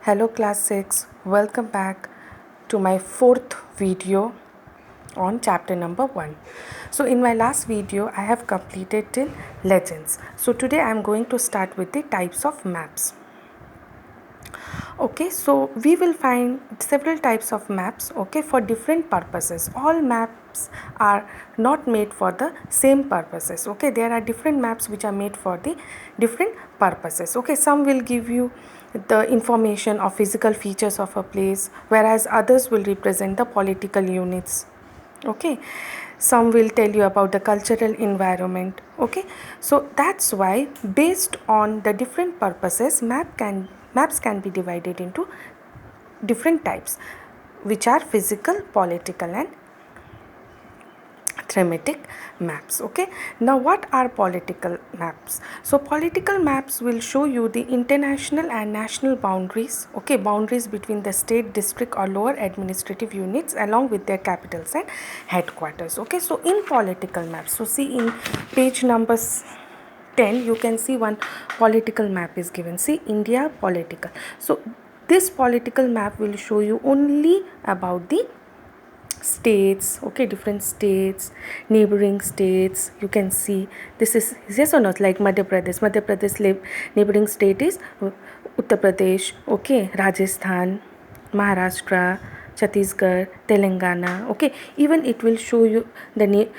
Hello class 6, welcome back to my fourth video on chapter number 1. So in my last video I have completed till legends. So today I am going to start with the types of maps. Okay, so we will find several types of maps, okay, for different purposes. All maps are not made for the same purposes, okay. There are different maps which are made for the different purposes, okay. Some will give you the information of physical features of a place, whereas others will represent the political units, okay. Some will tell you about the cultural environment, okay. So that's why based on the different purposes maps can be divided into different types, which are physical, political and thematic maps, okay. Now what are political maps? So political maps will show you the international and national boundaries, okay, boundaries between the state, district or lower administrative units along with their capitals and headquarters, okay. So in political maps, so see in page number 10 you can see one political map is given. See, India political. So this political map will show you only about the states, okay, different states, neighboring states. You can see this is yes or not, like Madhya Pradesh neighboring state is Uttar Pradesh, okay, Rajasthan, Maharashtra, Chhattisgarh, Telangana, okay. Even it will show you the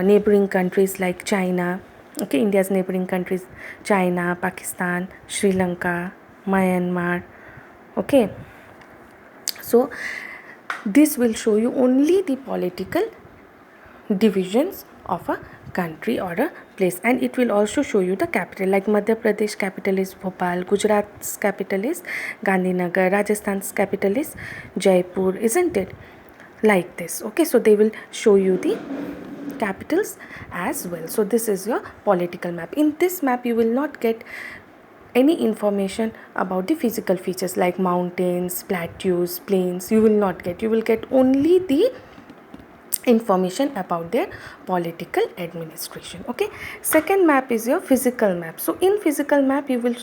neighboring countries like China, okay, India's neighboring countries, China, Pakistan, Sri Lanka, Myanmar, okay. So this will show you only the political divisions of a country or a place, and it will also show you the capital, like Madhya Pradesh capital is Bhopal, Gujarat's capital is Gandhinagar, Rajasthan's capital is Jaipur, isn't it? Like this, okay. So they will show you the capitals as well. So this is your political map. In this map you will not get any information about the physical features like mountains, plateaus, plains. You will not get. You will get only the information about their political administration, okay. Second map is your physical map. So in physical map you will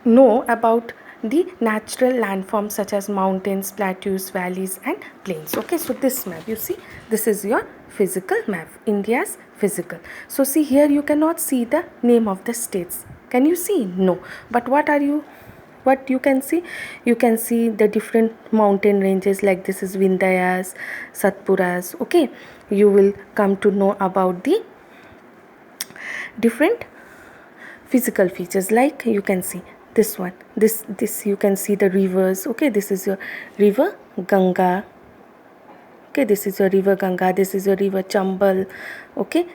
know about the natural landforms such as mountains, plateaus, valleys and plains, okay. So this map, you see, this is your physical map, India's physical. So see, here you cannot see the name of the states. Can you see? No. But what you can see? You can see the different mountain ranges, like this is Vindhyas, Satpuras, okay. You will come to know about the different physical features, like you can see this one, this you can see the rivers, okay. This is your river Ganga, okay. This is your river Ganga, this is your river Chambal, okay.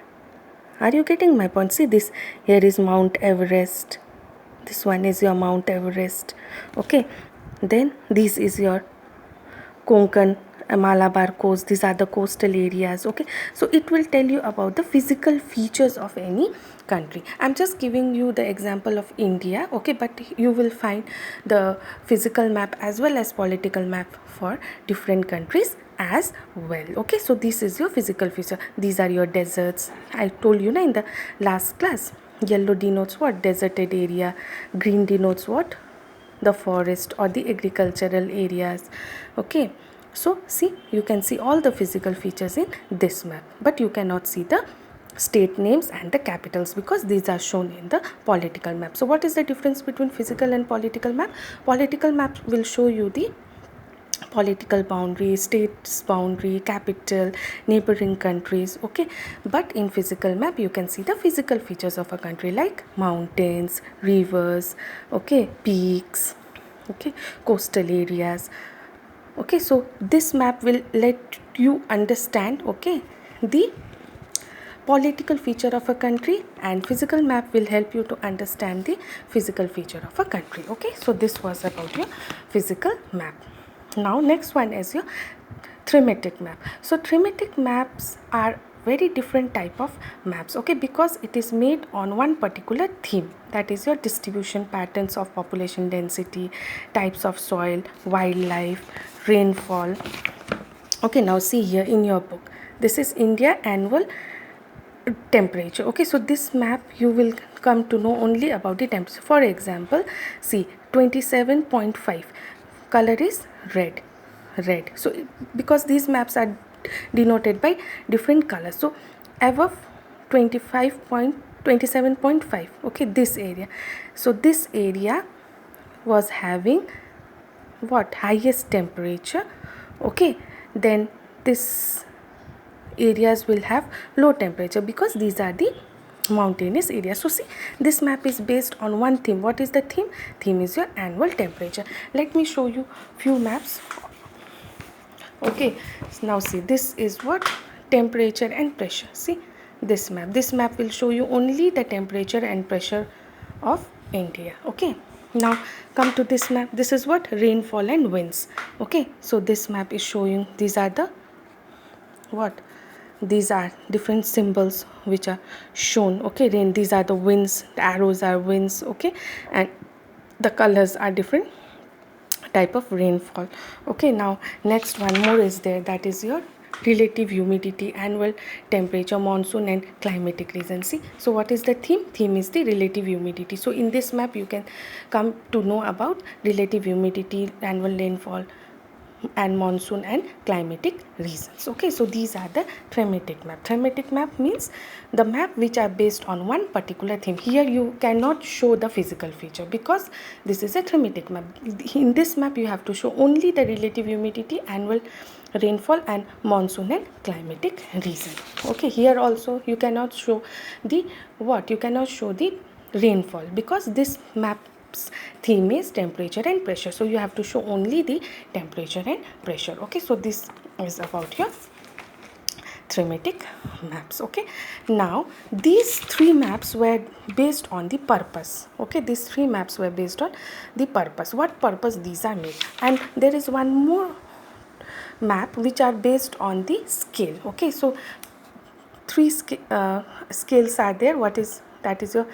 Are you getting my point? See, this here is Mount Everest, this one is your Mount Everest, okay. Then this is your Konkan, Malabar coast. These are the coastal areas, okay. So it will tell you about the physical features of any country. I'm just giving you the example of India, okay, but you will find the physical map as well as political map for different countries as well, okay. So this is your physical feature. These are your deserts. I told you in the last class, yellow denotes what? Deserted area. Green denotes what? The forest or the agricultural areas, okay. So see, you can see all the physical features in this map, but you cannot see the state names and the capitals because these are shown in the political map. So what is the difference between physical and political map? Political map will show you the political boundary, state's boundary, capital, neighboring countries, okay. But in physical map you can see the physical features of a country like mountains, rivers, okay, peaks, okay, coastal areas, okay. So this map will let you understand, okay, the political feature of a country, and physical map will help you to understand the physical feature of a country, okay. So this was about your physical map. Now next one is your thematic map. So thematic maps are very different type of maps, okay, because it is made on one particular theme, that is your distribution patterns of population density, types of soil, wildlife, rainfall, okay. Now see here in your book, this is India annual temperature, okay. So this map you will come to know only about the temperature. For example, see 27.5. Color is red. So because these maps are denoted by different colors, so above 27.5, okay, this area. So this area was having what? Highest temperature, okay. Then this areas will have low temperature because these are the mountainous areas. So see, this map is based on one theme. What is the theme? Theme is your annual temperature. Let me show you few maps. Okay, now see, this is what? Temperature and pressure. See this map will show you only the temperature and pressure of India. Okay, now come to this map. This is what? Rainfall and winds. Okay, so this map is showing, these are the what? These are different symbols which are shown. Okay, rain, these are the winds, the arrows are winds. Okay, and the colors are different type of rainfall. Okay, now next one more is there, that is your relative humidity, annual temperature, monsoon and climatic recency. So what is the theme? Theme is the relative humidity. So in this map you can come to know about relative humidity, annual rainfall and monsoon and climatic reasons. Okay, so these are the thematic map. Thematic map means the map which are based on one particular theme. Here you cannot show the physical feature because this is a thematic map. In this map you have to show only the relative humidity, annual rainfall and monsoon and climatic reason. Okay, here also you cannot show the what? You cannot show the rainfall because this map theme is temperature and pressure, so you have to show only the temperature and pressure. Okay, so this is about your thematic maps. Okay, now these three maps were based on the purpose. Okay, these three maps were based on the purpose. What purpose these are made? And there is one more map which are based on the scale. Okay, so three scales are there. What is that? Is your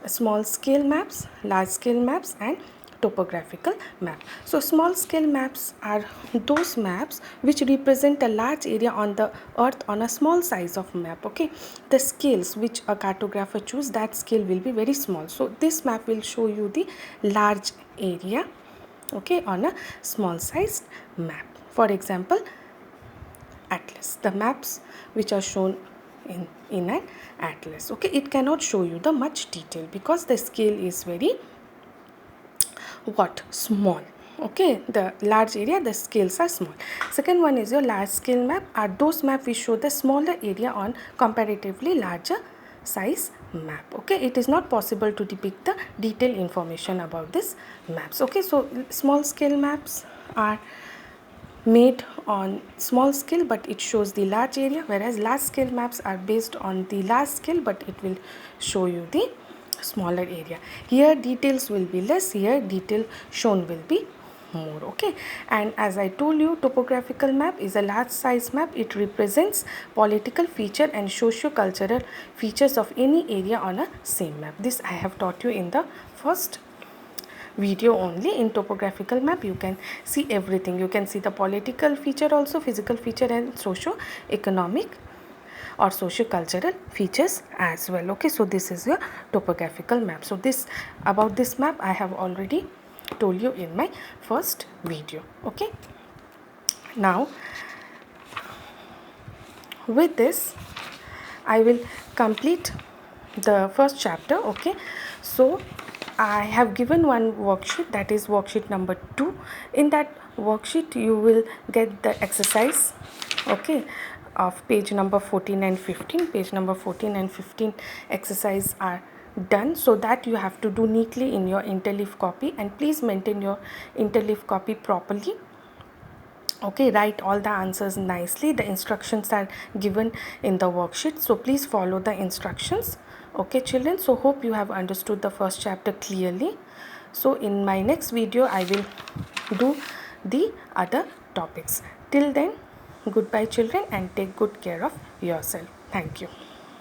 small scale maps, large scale maps and topographical map. So small scale maps are those maps which represent a large area on the earth on a small size of map. Okay, the scales which a cartographer choose, that scale will be very small. So this map will show you the large area, okay, on a small sized map. For example, atlas, the maps which are shown in an atlas. Okay, it cannot show you the much detail because the scale is very what? Small. Okay, the large area, the scales are small. Second one is your large scale map, are those map which show the smaller area on comparatively larger size map. Okay, it is not possible to depict the detailed information about this maps. Okay, so small scale maps are made on small scale but it shows the large area, whereas large scale maps are based on the large scale but it will show you the smaller area. Here details will be less, here detail shown will be more. Okay, and as I told you, topographical map is a large size map. It represents political feature and socio-cultural features of any area on a same map. This I have taught you in the first video only. In topographical map you can see everything. You can see the political feature also, physical feature and socio-economic or socio-cultural features as well. Okay, so this is your topographical map. So this about this map I have already told you in my first video. Okay, now with this I will complete the first chapter. Okay, so I have given one worksheet, that is worksheet number 2. In that worksheet you will get the exercise, okay, of page number 14 and 15. Page number 14 and 15 exercise are done, so that you have to do neatly in your interleaf copy, and please maintain your interleaf copy properly. Okay, write all the answers nicely. The instructions are given in the worksheet, so please follow the instructions. Okay children, so hope you have understood the first chapter clearly. So in my next video I will do the other topics. Till then, goodbye children, and take good care of yourself. Thank you.